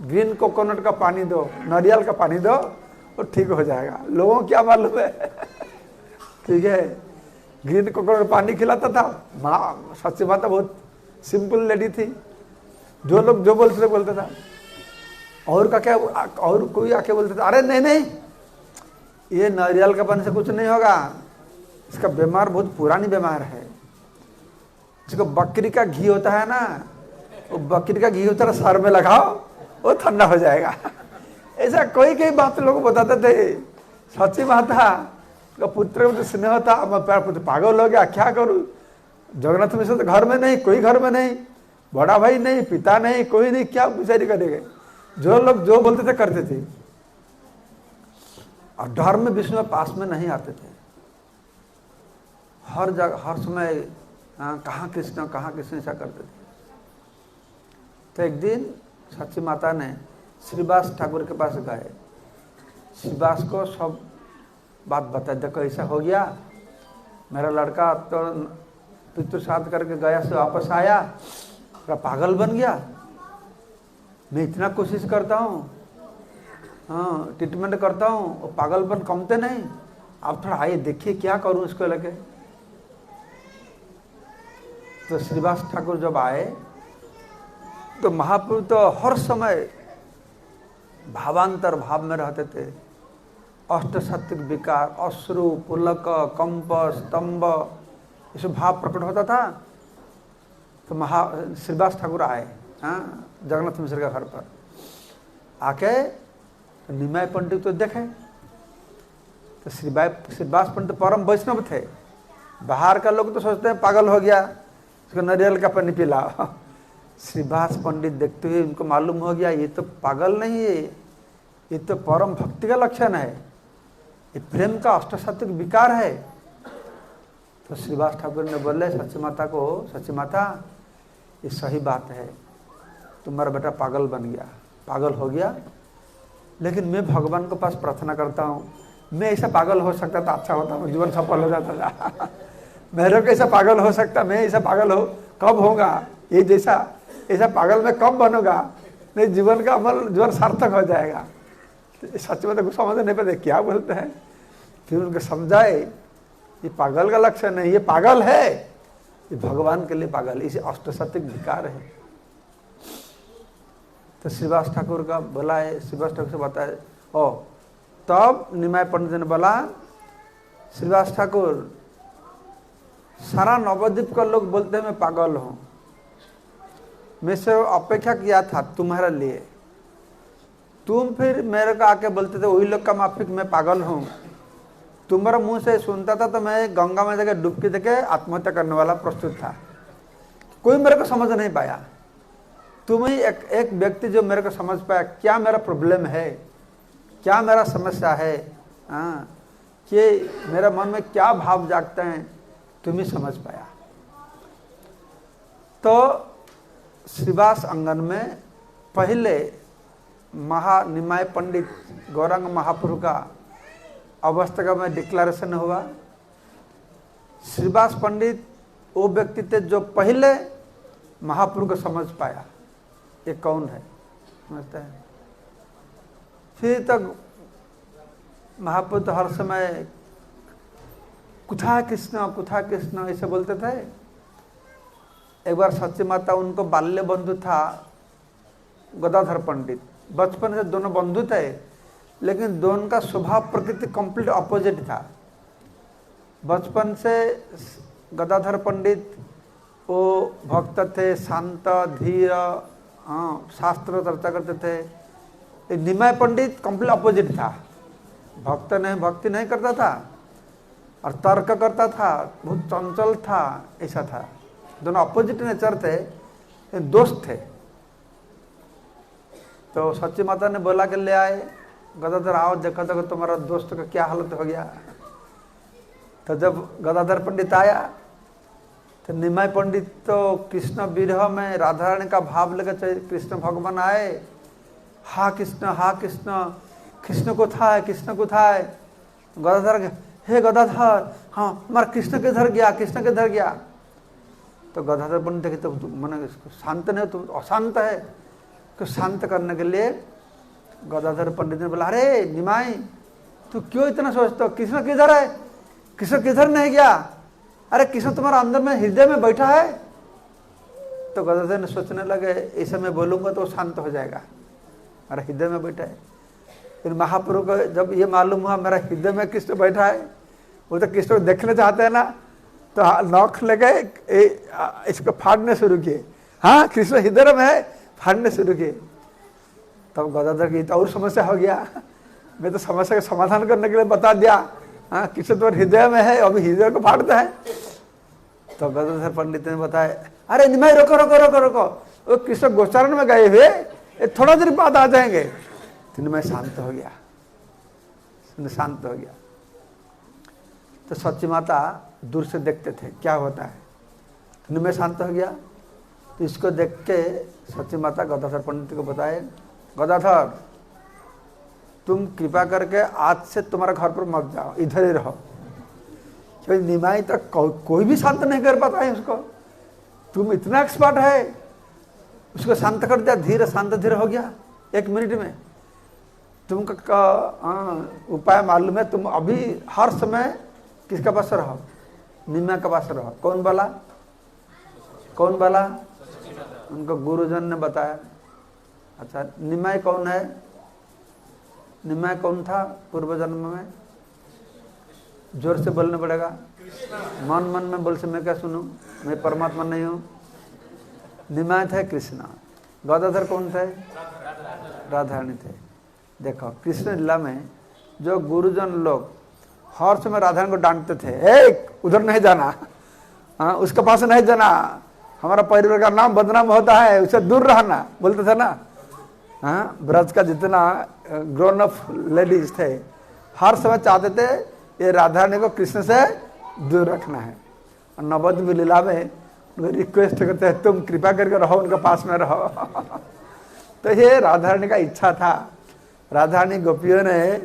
ग्रीन कोकोनट का पानी दो, नारियल का पानी दो, वो ठीक हो जाएगा। लोगों को क्या मालूम है, ठीक है, ग्रीन कोकोनट पानी खिलाता था। माँ सच्ची माता बहुत सिंपल लेडी थी, जो लोग जो बोलते थे बोलता था। और का क्या, और कोई आके बोलते था, अरे नहीं नहीं ये नारियल का पानी से कुछ नहीं होगा, इसका बीमार बहुत पुरानी बीमार है, जिसको बकरी का घी होता है ना, वो बकरी का घी होता है सर में लगाओ वो ठंडा हो जाएगा। ऐसा कोई कई बात लोग बताते थे। सच्ची माता का पुत्र में तो स्नेह था, मैं प्यार पुत्र पागल हो गया, क्या करूं? जगन्नाथ मिश्र तो घर में नहीं, कोई घर में नहीं, बड़ा भाई नहीं, पिता नहीं, कोई नहीं, क्या बेचारी करेंगे? जो लोग जो बोलते थे करते थे, और डर में विष्णु पास में नहीं आते थे। हर जगह हर समय कहाँ कृष्ण ऐसा करते थे। तो एक दिन सच्ची माता ने श्रीवास ठाकुर के पास गए, श्रीवास को सब बात बताया, देखो ऐसा हो गया, मेरा लड़का तो पितृ श्राद्ध करके गया से वापस आया, पूरा पागल बन गया, मैं इतना कोशिश करता हूँ, हाँ ट्रीटमेंट करता हूँ, वो पागलपन कमते नहीं, आप थोड़ा आइए देखिए क्या करूँ इसको लेके। तो श्रीवास ठाकुर जब आए तो महाप्रभु तो हर समय भावांतर भाव में रहते थे, अष्टसात्विक विकार, अश्रु, पुलक, कंप, स्तंभ, ये भाव प्रकट होता था। तो श्रीवास ठाकुर आए, हाँ जगन्नाथ मिश्र के घर पर आके निमाई पंडित तो देखे, तो श्रीवास पंडित परम वैष्णव थे। बाहर का लोग तो सोचते हैं पागल हो गया, उसको नारियल का पानी पिला। श्रीवास पंडित देखते हुए उनको मालूम हो गया ये तो पागल नहीं है, ये तो परम भक्ति का लक्षण है, ये प्रेम का अष्टसात्विक विकार है। तो श्रीवास ठाकुर ने बोले सची माता को, सची माता ये सही बात है, तुम्हारा बेटा पागल बन गया, पागल हो गया, लेकिन मैं भगवान के पास प्रार्थना करता हूँ, मैं ऐसा पागल हो सकता था अच्छा होता, जीवन सफल हो जाता था। मेरे को ऐसा पागल हो सकता, मैं ऐसा पागल हो कब होगा, ये जैसा ऐसा पागल मैं कब बनूंगा, नहीं जीवन का अमल जीवन सार्थक हो जाएगा। सच में तो कुछ समझ नहीं पाते क्या बोलते हैं। फिर उनको समझाए ये पागल का लक्षण नहीं, ये पागल है, ये भगवान के लिए पागल, इसे अष्टसात्विक विकार है। तो श्रीवास ठाकुर का बोला है, श्रीवास ठाकुर से बताए। ओ तब निमाय पंडित ने बोला श्रीवास ठाकुर सारा नवद्वीप का लोग बोलते हैं मैं पागल हूं, मैं से अपेक्षा किया था तुम्हारे लिए, तुम फिर मेरे को आके बोलते थे वही लोग का माफिक मैं पागल हूं। तुम्हारे मुंह से सुनता था तो मैं गंगा में जाकर डुबकी देके आत्महत्या करने वाला प्रस्तुत था, कोई मेरे को समझ नहीं पाया। तुम ही एक व्यक्ति जो मेरे को समझ पाया क्या मेरा प्रॉब्लम है, क्या मेरा समस्या है, हाँ कि मेरे मन में क्या भाव जागते हैं, तुम ही समझ पाया। तो श्रीवास अंगन में पहले निमाय पंडित गौरांग महाप्रभु का अवस्था का में डिक्लेरेशन हुआ। श्रीवास पंडित वो व्यक्ति थे जो पहले महाप्रभु को समझ पाया ये कौन है, समझते हैं। फिर तक महाप्रभु तो हर समय कुथा कृष्ण ऐसे बोलते थे। एक बार सच्ची माता उनको बाल्य बंधु था गदाधर पंडित, बचपन से दोनों बंधु थे, लेकिन दोनों का स्वभाव प्रकृति कंप्लीट अपोजिट था। बचपन से गदाधर पंडित वो भक्त थे, शांत धीर, शास्त्र चर्चा करते थे। निमाय पंडित कंप्लीट अपोजिट था, भक्ति नहीं करता था और तर्क करता था, बहुत चंचल था, ऐसा था। दोनों अपोजिट नेचर थे, दोस्त थे। तो सच्ची माता ने बोला कि ले आए गदाधर, आओ देखो देखो तुम्हारा दोस्त का क्या हालत हो गया। तो जब गदाधर पंडित आया तो निमाय पंडित तो कृष्ण विरह में राधा रानी का भाव लेकर कृष्ण भगवान आए, हा कृष्ण कृष्ण को था है, कृष्ण को था है। गदाधर हे गदाधर, हाँ हमारा कृष्ण किधर गया। तो गदाधर पंडित देखे तो मैंने शांत नहीं, तुम अशांत है। तो शांत करने के लिए गदाधर पंडित ने बोला अरे निमाय तू क्यों इतना सोचता हो, कृष्ण किधर है, कृष्ण किधर नहीं गया, अरे कृष्ण तुम्हारा अंदर में हृदय में बैठा है। तो गदाधर ने सोचने लगे ऐसे मैं बोलूंगा तो शांत हो जाएगा, मेरा हृदय में बैठा है। फिर महाप्रभु को जब ये मालूम हुआ मेरा हृदय में कृष्ण बैठा है, वो तो कृष्ण को देखना चाहते हैं ना, तो नौख लगे इसको फाड़ने शुरू किए। हाँ कृष्ण हृदय में है, फाड़ने शुरू किए। तब गदाधर की तो और समस्या हो गया, मैं तो समस्या का समाधान करने के लिए बता दिया, हाँ कृष्ण तो हृदय में है, अभी हृदय को फाड़ता है। तो गदाधर पंडित ने बताया अरे निमाय रोको, वो कृष्ण गोचारण में गए हुए, थोड़ा देर बाद आ जाएंगे। तो निमाय शांत हो गया। तो सच्ची माता दूर से देखते थे क्या होता है, तो निमाय शांत हो गया। तो इसको देख के सच्ची माता गदाधर पंडित को बताए गदाधर तुम कृपा करके आज से तुम्हारा घर पर मत जाओ, इधर ही रहो। क्योंकि निमाई तक कोई भी शांत नहीं कर पाता है उसको, तुम इतना एक्सपर्ट है। उसको शांत कर दिया, धीरे शांत धीरे हो गया 1 मिनट में। तुमका उपाय मालूम है, तुम अभी हर समय किसका पास रहो, निमाई का पास रहो। कौन बोला? उनको गुरुजन ने बताया। अच्छा निमाई कौन है? निमाई कौन था पूर्व जन्म में? जोर से बोलने पड़ेगा, मन में बोल से मैं क्या सुनूं, मैं परमात्मा नहीं हूं। निमाय थे कृष्णा। गदाधर कौन थे? राधा रानी थे। देखो कृष्ण लीला में जो गुरुजन लोग हर समय राधा रानी को डांटते थे, उधर नहीं जाना, हाँ उसके पास नहीं जाना, हमारा परिवार का नाम बदनाम होता है, उससे दूर रहना, बोलते थे ना। हाँ, ब्रज का जितना ग्रोन अप लेडीज थे हर समय चाहते थे ये राधा रानी को कृष्ण से दूर रखना है। और नवद्वीप लीला में रिक्वेस्ट करते हैं तुम कृपा करके रहो, उनके पास में रहो। तो ये राधा रानी का इच्छा था। राधा रानी गोपियों ने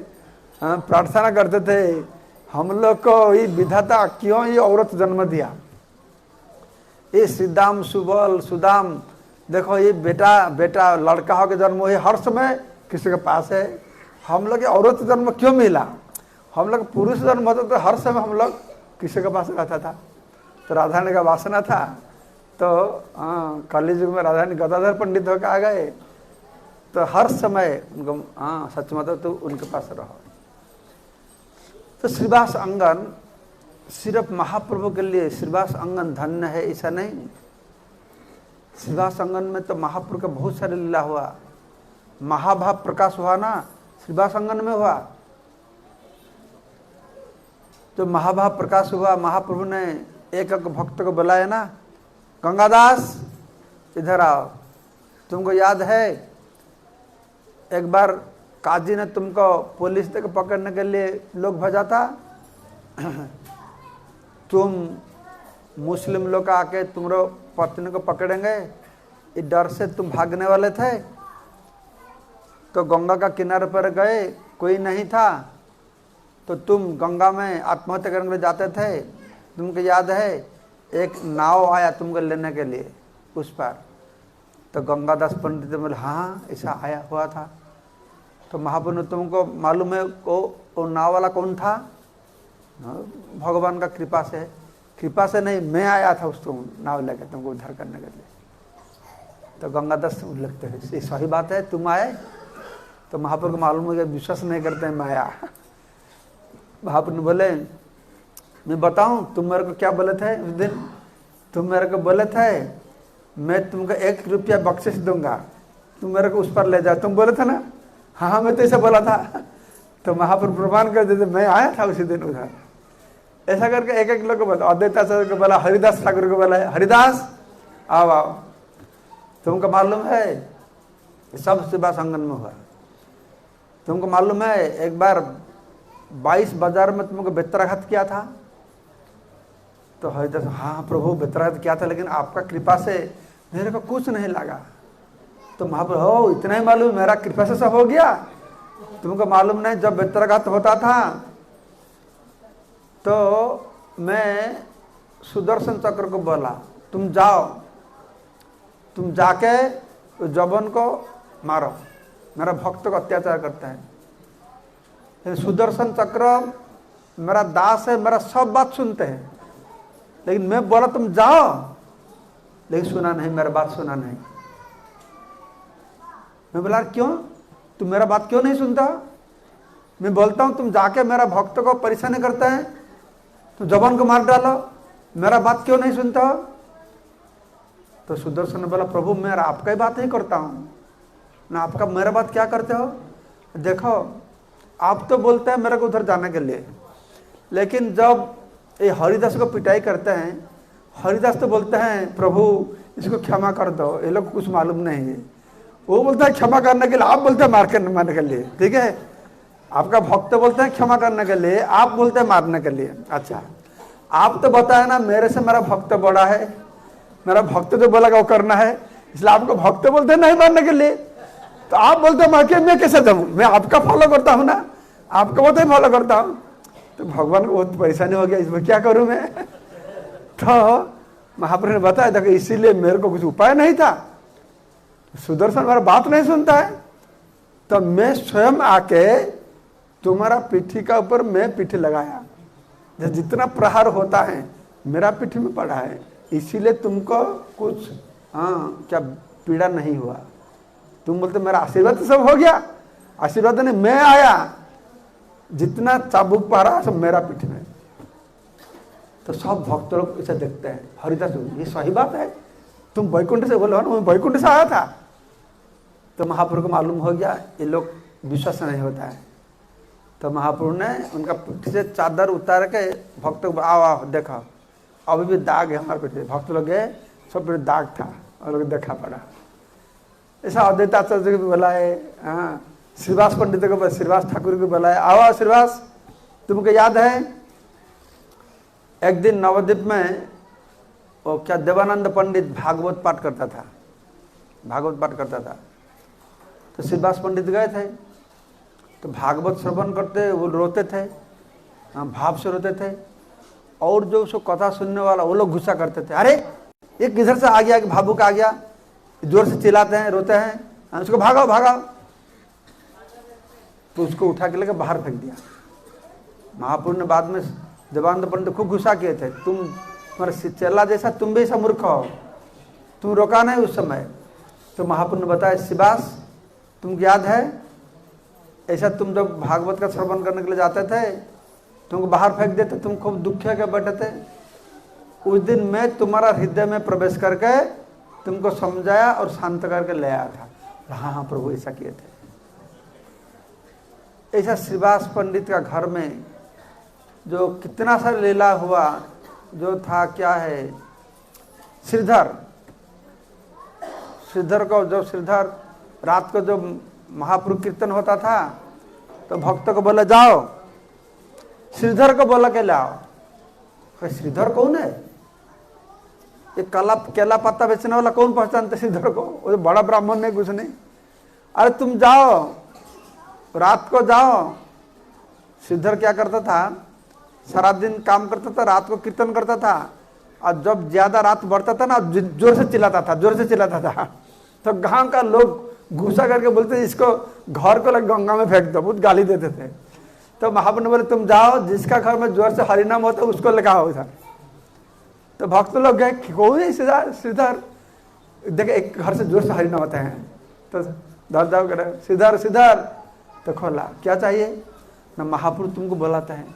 प्रार्थना करते थे हम लोग को ये विधाता क्यों ये औरत जन्म दिया। ये सिद्धाम सुबल सुदाम देखो ये बेटा लड़का हो के जन्म हुए हर समय किसी के पास है। हम लोग औरत जन्म क्यों मिला। हम लोग पुरुष जन्म होता तो हर समय हम लोग किसी के पास रहता था। तो राधा रानी का वासना था। तो कलि युग में राधा रानी गदाधर पंडित होकर आ गए। तो हर समय उनको सच मतलब तो उनके पास रहो। तो श्रीवास अंगन सिर्फ महाप्रभु के लिए श्रीवास अंगन धन्य है ऐसा नहीं। श्रीवास अंगन में तो महाप्रभु का बहुत सारे लीला हुआ। महाभाव प्रकाश हुआ ना श्रीवास अंगन में हुआ। तो महाभाव प्रकाश हुआ, महाप्रभु ने एक भक्त को बुलाया ना, गंगादास इधर आओ। तुमको याद है एक बार काजी ने तुमको पुलिस तक पकड़ने के लिए लोग भेजा था। तुम मुस्लिम लोग आके तुम्हारे पत्नी को पकड़ेंगे, इस डर से तुम भागने वाले थे। तो गंगा का किनारे पर गए, कोई नहीं था। तो तुम गंगा में आत्महत्या करने के लिए जाते थे। तुमको याद है एक नाव आया तुमको लेने के लिए उस पर। तो गंगादास पंडित बोले हाँ ऐसा आया हुआ था। तो महाप्रभु तुमको मालूम है वो नाव वाला कौन था। भगवान का कृपा से नहीं, मैं आया था उसको नाव लेकर तुमको उद्धार करने के लिए। तो गंगादास लगते हैं ये सही बात है तुम आए। तो महाप्रभु को मालूम हो गया, विश्वास नहीं करते हैं मैं आया। महाप्रभु बोले मैं बताऊं तुम मेरे को क्या बोले थे उस दिन। तुम मेरे को बोले थे मैं तुमको 1 रुपया बख्शिश दूंगा, तुम मेरे को उस पर ले जाओ। तुम बोले थे ना। हाँ मैं तो ऐसा बोला था। तो महाप्रभु प्रमाण कर देते मैं आया था उसी दिन उधर। ऐसा करके एक लोग को बोला, अद्वैता सर को बोला, हरिदास ठाकुर को बोला, हरिदास आओ आओ। तुमको मालूम है सब शिवा संगन में हुआ। तुमको मालूम है एक बार 22 बाजार में तुमको बेत्राघात किया था। तो हरिदास हाँ प्रभु बेत्राघात किया था, लेकिन आपका कृपा से मेरे को कुछ नहीं लगा। तो महाप्रभु हो इतना ही मालूम मेरा कृपा से सब हो गया। तुमको मालूम नहीं जब बेत्राघात होता था तो मैं सुदर्शन चक्र को बोला तुम जाओ, तुम जाके जबन को मारो, मेरा भक्त को अत्याचार करता है। सुदर्शन चक्र मेरा दास है, मेरा सब बात सुनते हैं। लेकिन मैं बोला तुम जाओ, लेकिन सुना नहीं, मेरा बात सुना नहीं। मैं बोला क्यों तुम मेरा बात क्यों नहीं सुनता। मैं बोलता हूं तुम जाके मेरा भक्त को परेशान करता है, तुम जबान को मार डालो, मेरा बात क्यों नहीं सुनता हो। तो सुदर्शन ने बोला प्रभु मैं आपका ही बात ही करता हूं ना, आपका मेरा बात क्या करते हो। देखो आप तो बोलते हैं मेरे को उधर जाने के लिए, लेकिन जब ये हरिदास को पिटाई करते हैं, हरिदास तो बोलते हैं प्रभु इसको क्षमा कर दो, ये लोग कुछ मालूम नहीं है। वो बोलता है क्षमा करने के लिए, आप बोलते हैं मारने के लिए। ठीक है, आपका भक्त बोलते हैं क्षमा करने के लिए, आप बोलते हैं मारने के लिए। अच्छा आप तो बताए ना मेरे से मेरा भक्त बड़ा है, मेरा भक्त जो बोला वो करना है, इसलिए आपको भक्त बोलते हैं नहीं मारने के लिए। तो आप बोलते हैं मार मैं कैसे जाऊँ, मैं आपका फॉलो करता हूँ ना, आपका बहुत ही फॉलो करता हूँ। तो भगवान को बहुत परेशानी हो गया, इसमें क्या करूँ मैं। तो महाप्रभु ने बताया था कि इसीलिए मेरे को कुछ उपाय नहीं था। सुदर्शन मेरा बात नहीं सुनता है, तो मैं स्वयं आके तुम्हारा पीठी का ऊपर मैं पीठी लगाया, जितना प्रहार होता है मेरा पीठी में पड़ा है, इसीलिए तुमको कुछ क्या पीड़ा नहीं हुआ। तुम बोलते मेरा आशीर्वाद तो सब हो गया, आशीर्वाद नहीं, मैं आया जितना चाबुक पारा सब मेरा पीठ में। तो सब भक्त लोग इसे देखते हैं, हरिदास ये सही बात है, तुम वैकुंठ से बोलो ना, मैं वैकुंठ से आया था। तो महाप्रभु को मालूम हो गया ये लोग विश्वास नहीं होता है। तो महाप्रभु ने उनका पीठ से चादर उतार के भक्त को आओ आओ देखा, अभी भी दाग है हमारे पीठ। भक्त लोग गए, सब पीठ दाग था और लोग देखा पड़ा। ऐसा अद्वैताचार्य को बुलाए, हाँ, श्रीवास पंडित को, श्रीवास ठाकुर को बुलाए, आओ श्रीवास, तुमको याद है एक दिन नवद्वीप में वो क्या देवानंद पंडित भागवत पाठ करता था, भागवत पाठ करता था, तो श्रीवास पंडित गए थे, तो भागवत श्रवण करते वो रोते थे, हाँ, भाव से रोते थे, और जो उसको कथा सुनने वाला वो लोग गुस्सा करते थे, अरे ये किधर से आ गया कि भावुक आ गया, जोर से चिल्लाते हैं, रोते हैं, हाँ, उसको भागाओ भागाओ, तो उसको उठा के लेकर बाहर फेंक दिया। महापुरुष ने बाद में देवानंद पंडित खूब गुस्सा किए थे, तुम्हारे चेला जैसा तुम भी ऐसा मूर्ख हो, तुम रोका नहीं उस समय। तो महापुरुष ने बताया, श्रीवास तुमको याद है ऐसा तुम जब भागवत का श्रवण करने के लिए जाते थे तुमको बाहर फेंक देते, तुम खूब दुखे के बैठे थे, उस दिन मैं तुम्हारा हृदय में प्रवेश करके तुमको समझाया और शांत करके ले आया था। हाँ हाँ प्रभु ऐसा किए थे। ऐसा श्रीवास पंडित का घर में जो कितना सा लीला हुआ, जो था क्या है, श्रीधर को, जब श्रीधर रात को जो महाप्रभु कीर्तन होता था तो भक्तों को बोला जाओ श्रीधर को बोला के लाओ। श्रीधर कौन है? ये केला पत्ता बेचने वाला कौन पहचानते श्रीधर को? वो बड़ा ब्राह्मण नहीं, कुछ नहीं। अरे तुम जाओ, रात को जाओ। श्रीधर क्या करता था, सारा दिन काम करता था, रात को कीर्तन करता था, और जब ज्यादा रात बढ़ता था ना जोर से चिल्लाता था, तो गांव का लोग गुस्सा करके बोलते इसको घर को लग गंगा में फेंक दो, बहुत गाली देते थे। तो महाप्रभु ने बोले तुम जाओ, जिसका घर में जोर से हरिनाम होता है उसको लेकर आओ इधर। तो भक्त लोग गए, कौन है श्रीधर? देखे एक घर से जोर से हरिनाम होते हैं, तो दर्द करे श्रीधर, तो खोला, क्या चाहिए ना, महाप्रभु तुमको बुलाते हैं।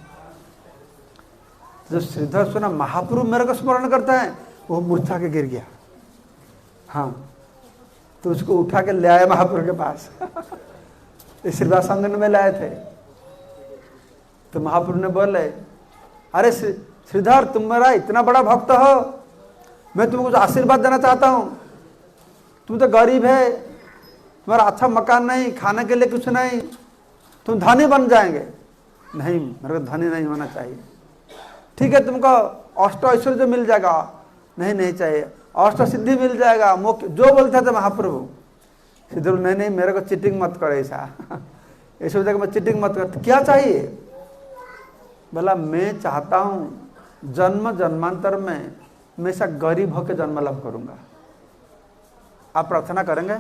जो श्रीधर सुना महाप्रभु मेरे को स्मरण करता है, वो मूर्छा के गिर गया। हाँ, तो उसको उठा के ले आए महाप्रभु के पास। श्रीवास संगन में लाए थे, तो महाप्रभु ने बोले, अरे श्रीधर तुम मेरा इतना बड़ा भक्त हो, मैं तुमको कुछ आशीर्वाद देना चाहता हूँ। तुम तो गरीब है, तुम्हारा अच्छा मकान नहीं, खाने के लिए कुछ नहीं, तुम धनी बन जाएंगे। नहीं, मेरे को धनी नहीं होना चाहिए। ठीक है, तुमको अष्ट ऐश्वर्य मिल जाएगा। नहीं चाहिए, अष्ट सिद्धि मिल जाएगा, जो बोलते थे महाप्रभु। श्रीधर नहीं, मेरे को चीटिंग मत करो, ऐसा जगह में चीटिंग मत कर। क्या चाहिए? बोला मैं चाहता हूँ जन्म जन्मांतर में मैं ऐसा गरीब होकर जन्म लाभ करूंगा। आप प्रार्थना करेंगे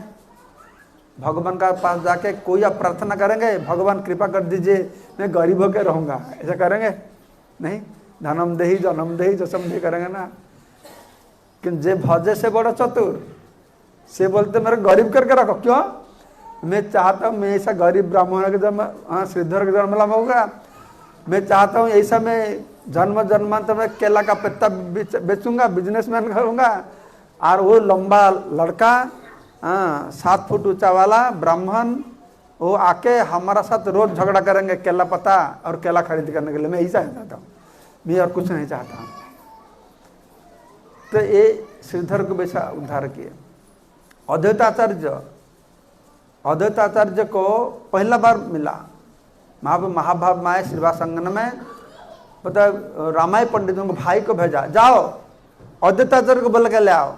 भगवान का पास जाके, कोई आप प्रार्थना करेंगे भगवान कृपा कर दीजिए मैं गरीब होकर रहूंगा, ऐसा करेंगे? नहीं, धनम देही जन्म देही जसम दे करेंगे ना। कि जे भजे से बड़ा चतुर, से बोलते मेरे गरीब करके रखो। क्यों? मैं चाहता हूँ मैं ऐसा गरीब ब्राह्मण के जन्म, हाँ श्रीधर का जन्म लाभ होगा। मैं चाहता हूँ ऐसा मैं जन्म जन्मांतर में केला का पत्ता बेचूंगा, बिजनेसमैन करूंगा, और वो लंबा लड़का, हाँ 7 फुट ऊंचा वाला ब्राह्मण, वो आके हमारा साथ रोज झगड़ा करेंगे केला पत्ता और केला खरीद करने के लिए। मैं ऐसा चाहता हूँ, मैं और कुछ नहीं चाहता हूँ। तो ये श्रीधर को वैसा उद्धार किए। अद्वैताचार्य को पहला बार मिला महाभाव माया श्रीवास संगन में, पता रामाय पंडितों को भाई को भेजा, जाओ अद्वैताचार्य को बोल के ले आओ।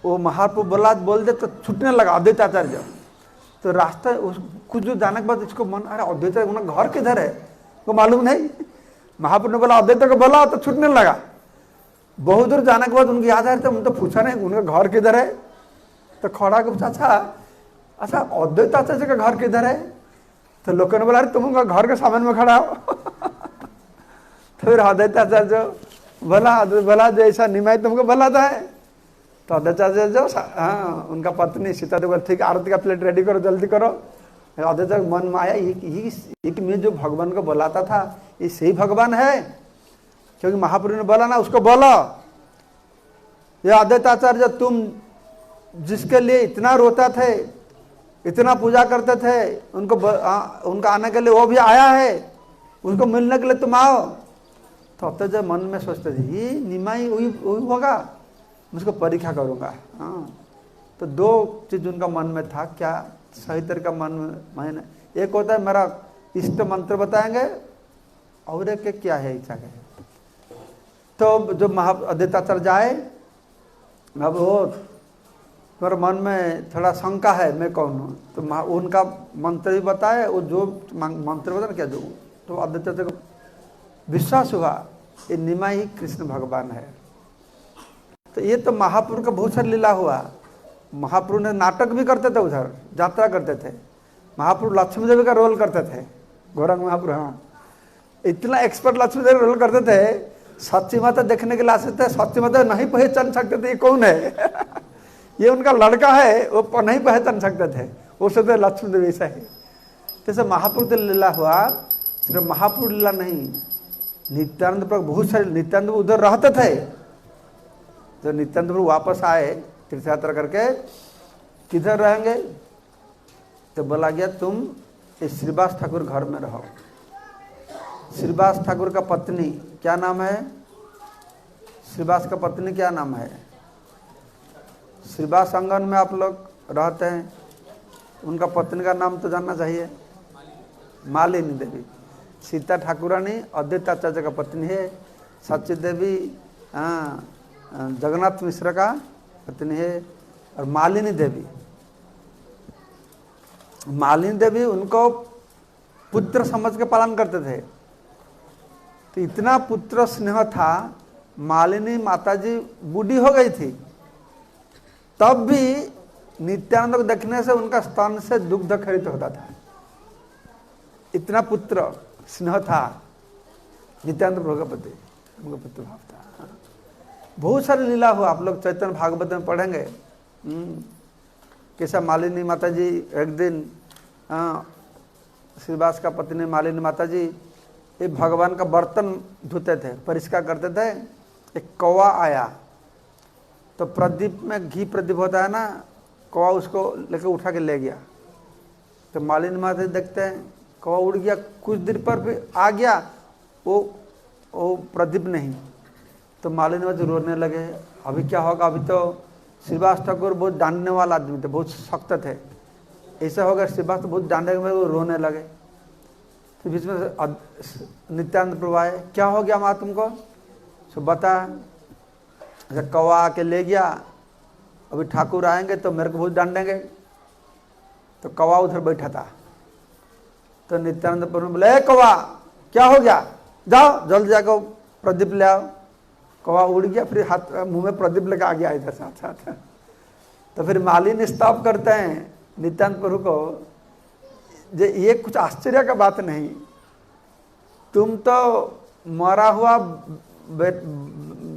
वो महाप्रभु बोल दे तो छूटने लगा अद्वैताचार्य। तो रास्ता कुछ जो जाने के बाद इसको मन, अरे अद्वैताचार्य उनका घर किधर है वो मालूम नहीं। महाप्रभु ने बोला अद्वैत को बोला, तो छूटने लगा। बहुत दूर जाने के बाद उनको याद आ रहा था, उन तो पूछा नहीं उनका घर किधर है। तो खड़ा के पूछा, अच्छा अद्वैताचार्य का घर किधर है? तो लोगों ने बोला अरे तुम उनका घर के सामने में खड़ा हो। तो फिर अद्वैताचार्य बोला जो ऐसा निमाई तुमको बुलाता है। तो अद्वैताचार्य जो हाँ उनका पत्नी सीता देवी, ठीक आरती का प्लेट रेडी करो, जल्दी करो। अद्वैताचार्य मन में आया, ये मैं जो भगवान को बुलाता था ये सही भगवान है, क्योंकि महाप्रभु ने बोला ना उसको बोलो। ये अद्वैताचार्य तुम जिसके लिए इतना रोता थे, इतना पूजा करते थे, उनका आने के लिए वो भी आया है, उनको मिलने के लिए तुम आओ। तो अब तक मन में सोचते थे ये निमाई वही होगा, मैं उसको परीक्षा करूंगा। हाँ, तो दो चीज उनका मन में था, क्या सही तरीका मन में, एक होता है मेरा इष्ट मंत्र बताएंगे और एक क्या है इच्छा है। तो जो अद्वैताचार्य जाए, अब वो तुम्हारे मन में थोड़ा शंका है मैं कौन हूँ, तो उनका मंत्र भी बताए, वो जो मंत्र बताए क्या जो, तो अद्वैताचार्य को विश्वास हुआ ये निमाई ही कृष्ण भगवान है। तो ये तो महाप्रभु का बहुत सारी लीला हुआ। महाप्रभु ने नाटक भी करते थे, उधर यात्रा करते थे, महाप्रभु लक्ष्मी देवी का रोल करते थे, गौरंग महाप्रभु, हाँ इतना एक्सपर्ट लक्ष्मी देवी रोल करते थे। सच्ची माता देखने के लिए आते थे, सच्ची माता नहीं पहचान सकते थे ये कौन है ये उनका लड़का है, वो नहीं पहचान सकते थे, वो सोचते लक्ष्मी देवी ऐसा है। जैसे महाप्रभु की लीला हुआ, सिर्फ महाप्रभु लीला नहीं, नित्यानंद प्रभु बहुत सारे, नित्यानंद उधर रहते थे। जब नित्यानंद प्रभु वापस आए तीर्थ यात्रा करके, किधर रहेंगे, तो बोला गया तुम इस श्रीवास ठाकुर घर में रहो। श्रीवास ठाकुर का पत्नी क्या नाम है, श्रीवास का पत्नी क्या नाम है, श्रीवास आंगन में आप लोग रहते हैं, उनका पत्नी का नाम तो जानना चाहिए, मालिनी देवी। सीता ठाकुरानी अद्वैताचार्य का पत्नी है, सची देवी जगन्नाथ मिश्र का पत्नी है, और मालिनी देवी, मालिनी देवी उनको पुत्र समझ के पालन करते थे। तो इतना पुत्र स्नेह था, मालिनी माताजी बूढ़ी हो गई थी, तब भी नित्यानंद को देखने से उनका स्तन से दुग्ध खरित होता था, इतना पुत्र स्नेह था नित्यानंद प्रभु का प्रति, उनका पुत्र भाव था। बहुत सारी लीला हुआ, आप लोग चैतन्य भागवत में पढ़ेंगे कैसा मालिनी माताजी एक दिन श्रीवास का पत्नी मालिनी माताजी ये भगवान का बर्तन धोते थे, परिष्कार करते थे, एक कौवा आया, तो प्रदीप में घी प्रदीप होता है ना, कौवा उसको लेकर उठा के ले गया। तो मालिनी माता देखते हैं कौवा उड़ गया, कुछ देर पर भी आ गया वो प्रदीप नहीं। तो मालिनी माता रोने लगे, अभी क्या होगा, अभी तो श्रीवास ठाकुर बहुत डांटने वाला आदमी थे, बहुत सख्त थे, ऐसा होगा श्रीवास तो बहुत डांटे, वो रोने लगे। तो बीच में नित्यानंद प्रभु आए, क्या हो गया माँ तुमको, सो बता। अच्छा कौवा आके ले गया, अभी ठाकुर आएंगे तो मेरे को बहुत डांटेंगे। तो कौवा उधर बैठा था, तो नित्यानंद प्रभु ने बोले कौवा क्या हो गया, जाओ जल्दी जाकर प्रदीप ले आओ। कौवा उड़ गया, फिर हाथ मुंह में प्रदीप लेकर आ गया इधर साथ साथ। तो फिर मालिनी स्तव करते हैं नित्यानंद प्रभु को, ये कुछ आश्चर्य का बात नहीं, तुम तो मरा हुआ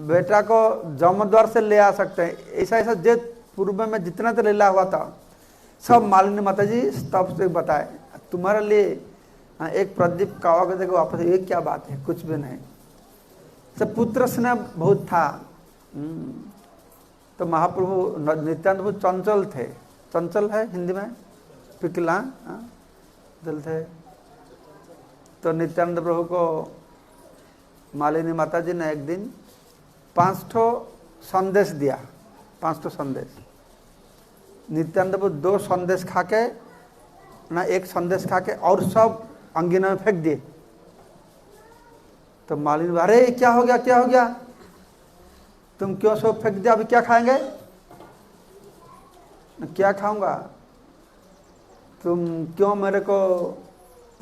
बेटा को जमद्वार से ले आ सकते हैं, ऐसा ऐसा जे पूर्व में जितना तो लीला हुआ था सब मालिनी माता जी स्तव से बताए। तुम्हारे लिए एक प्रदीप कौवा को देखो वापस, ये क्या बात है, कुछ भी नहीं। सब पुत्र स्नेह बहुत था। तो महाप्रभु नित्यानंद प्रभु चंचल थे, चंचल है हिंदी में पिकला चल थे। तो नित्यानंद प्रभु को मालिनी माता जी ने एक दिन 5 संदेश दिया, 5 संदेश। नित्यानंद प्रभु 2 संदेश खा के ना, 1 संदेश खा के और सब अंगीना में फेंक दिए। तो मालिनी, अरे क्या हो गया, क्या हो गया, तुम क्यों सब फेंक दिया, अभी क्या खाएंगे, क्या खाऊंगा, तुम क्यों मेरे को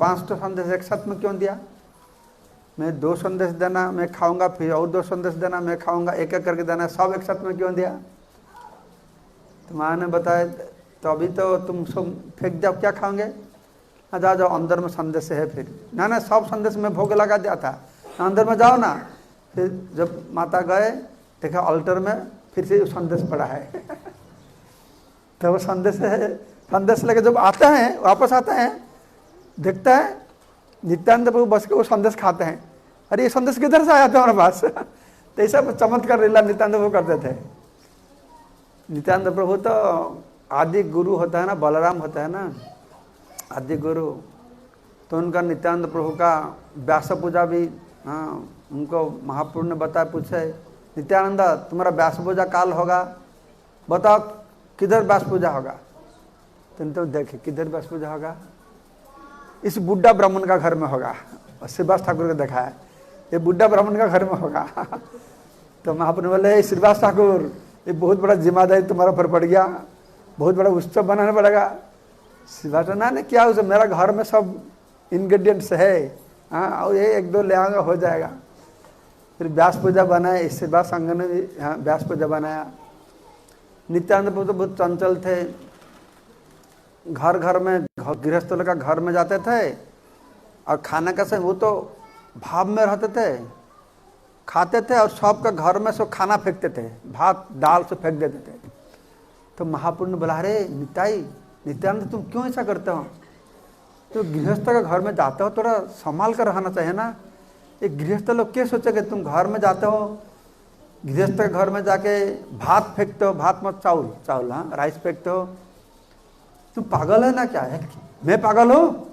5 संदेश एक साथ में क्यों दिया, मैं 2 संदेश देना मैं खाऊंगा, फिर और 2 संदेश देना मैं खाऊंगा, एक एक करके देना, सब एक साथ में क्यों दिया। तो माँ ने बताया तो अभी तो तुम सब फेंक जाओ, क्या खाओगे, जा जाओ अंदर में संदेश है, फिर ना सब संदेश में भोग लगा दिया था, अंदर में जाओ ना। फिर जब माता गए देखा अल्टर में फिर से संदेश पड़ा है तो वो संदेश लेके जब आते हैं, वापस आते हैं, देखता है नित्यानंद प्रभु बस के वो संदेश खाते हैं, अरे ये संदेश किधर से आया था हमारे पास तो ऐसा चमत्कार लीला नित्यानंद प्रभु करते थे। नित्यानंद प्रभु तो आदि गुरु होता है ना, बलराम होता है ना आदि गुरु, तो उनका नित्यानंद प्रभु का व्यास पूजा भी, उनको महाप्रभु ने बताया, पूछे नित्यानंद तुम्हारा व्यास पूजा काल होगा, बताओ किधर व्यास पूजा होगा? तो देखे किधर व्यास पूजा होगा? इस बुढ़ा ब्राह्मण का घर में होगा। और श्रीवास ठाकुर को देखा है, ये बुढ़ा ब्राह्मण का घर में होगा। तो महाप्रभु बोले, श्रीवास ठाकुर ये बहुत बड़ा जिम्मेदारी तुम्हारा पर पड़ गया, बहुत बड़ा उत्सव बनाना पड़ेगा। श्रीवास ना ने क्या उसे, मेरा घर में सब इंग्रेडिएंट्स है, हाँ, और ये एक दो ले आऊंगा हो जाएगा। फिर व्यास पूजा बनाए, श्रीवास संघ ने भी व्यास पूजा बनाया। नित्यानंद प्रभु तो बहुत चंचल थे, घर घर में गृहस्थ लोग का घर में जाते थे और खाना का समय वो तो भाव में रहते थे, खाते थे और सबका घर में सब खाना फेंकते थे, भात दाल से फेंक देते थे। तो महाप्रभु ने बोला, अरे नित्यानंद तुम क्यों ऐसा करते हो? तो गृहस्थ का घर में जाते हो थोड़ा संभाल कर रहना चाहिए ना। एक गृहस्थ लोग क्या सोचेंगे, तुम घर में जाते हो, गृहस्थ के घर में जाके भात फेंकते हो, भात मत चावल हाँ राइस फेंकते हो, तुम पागल है ना क्या है? मैं पागल हूँ?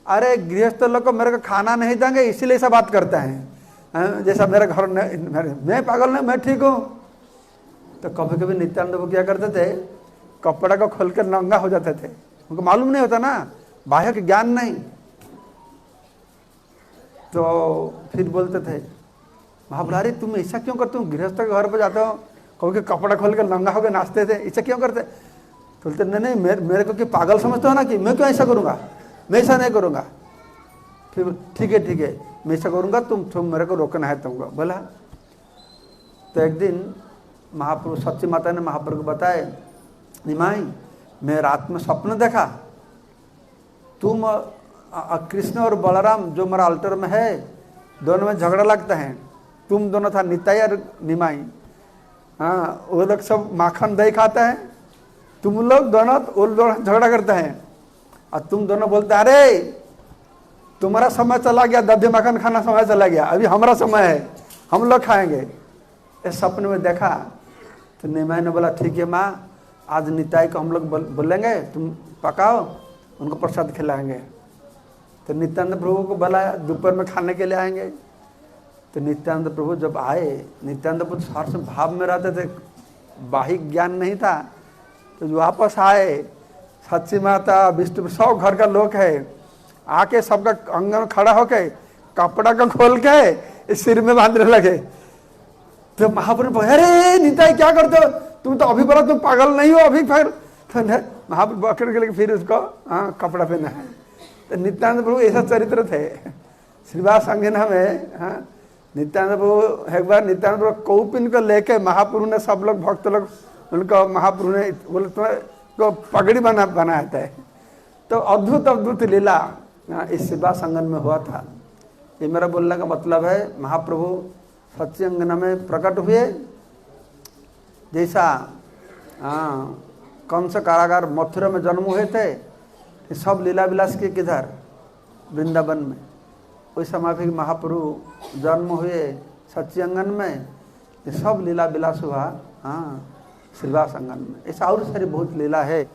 अरे गृहस्थ लोग को मेरे को खाना नहीं देंगे इसीलिए ऐसा बात करते हैं, जैसा मेरे घर मैं पागल नहीं, मैं ठीक हूँ। तो कभी कभी नित्यानंद वो क्या करते थे, कपड़ा को खोल कर नंगा हो जाते थे, उनको मालूम नहीं होता ना, बाह्य ज्ञान नहीं। तो फिर बोलते थे, महाबुलारी तुम ऐसा क्यों करते हो, गृहस्थ के घर पर जाते हो, कभी कपड़ा खोल कर नंगा होकर नाचते थे, ऐसा क्यों करते? तो बोलते नहीं मेरे को क्या पागल समझते हो ना कि मैं क्यों ऐसा करूँगा, मैं ऐसा नहीं करूँगा। फिर ठीक है मैं ऐसा करूँगा, तुम मेरे को रोकना है तुमको, बोला। तो एक दिन महाप्रभु सच्ची माता ने महाप्रभु को बताए, निमाई मैं रात में स्वप्न देखा, तुम कृष्ण और बलराम जो मेरा अल्टर में है दोनों में झगड़ा लगता है, तुम दोनों था निताई और निमाई, हाँ वो लोग सब माखन दही खाता है, तुम लोग दोनों झगड़ा करते हैं और तुम दोनों बोलते अरे तुम्हारा समय चला गया, दधी मक्खन खाना समय चला गया, अभी हमारा समय है, हम लोग खाएंगे। इस सपने में देखा। तो निमाई ने बोला ठीक है माँ, आज निताई को हम लोग बोलेंगे तुम पकाओ, उनको प्रसाद खिलाएंगे। तो नित्यानंद प्रभु को बुलाया, दोपहर में खाने के लिए आएंगे। तो नित्यानंद प्रभु जब आए, नित्यानंद प्रभु हर से भाव में रहते थे, बाहिक ज्ञान नहीं था। तो जो वापस आए, सच्ची माता विष्णु सब घर का लोग है, आके सबका अंगन में खड़ा होके कपड़ा को खोल के सिर में बांधने लगे। तो महाप्रभु अरे निताई क्या करते हो, तुम तो अभी बोला तुम पागल नहीं हो अभी, फिर तो महाप्रभु पकड़ के लेके फिर उसको कपड़ा पहना है। तो नित्यानंद प्रभु ऐसा चरित्र थे। श्रीवास संगीना में नित्यानंद प्रभु एक बार नित्यानंद प्रभु कौपिन को लेके महाप्रभु ने सब लोग भक्त लोग उनको महाप्रभु ने बोले को पगड़ी बनाया था। तो अद्भुत लीला इस श्रीवास संगन में हुआ था। ये मेरा बोलने का मतलब है, महाप्रभु सच्ची अंगना में प्रकट हुए, जैसा कंस कारागार मथुरा में जन्म हुए थे, सब लीला विलास के किधर वृंदावन में, उस समय भी महाप्रभु जन्म हुए सच्ची अंगन में, ये सब लीला विलास हुआ श्रीवास अंगन में। ऐसा और सारी बहुत लीला है।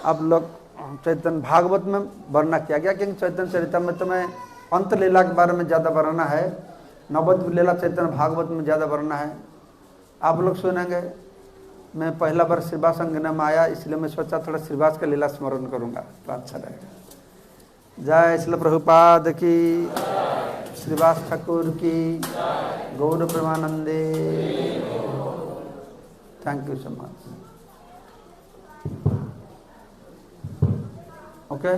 अब लोग चैतन्य भागवत में वर्णना किया गया, क्योंकि चैतन्य चरित्र में तुम्हें अंत लीला के बारे में ज़्यादा वर्णना है, नवद्वीप लीला चैतन्य भागवत में ज़्यादा वर्णना है, आप लोग सुनेंगे। मैं पहला बार श्रीवास अंगना में आया, इसलिए मैं सोचा थोड़ा श्रीवास का लीला स्मरण करूंगा तो अच्छा रहेगा। जय श्रील प्रभुपाद की, श्रीवास ठाकुर की, Gaur Premanande. Thank you so much. Okay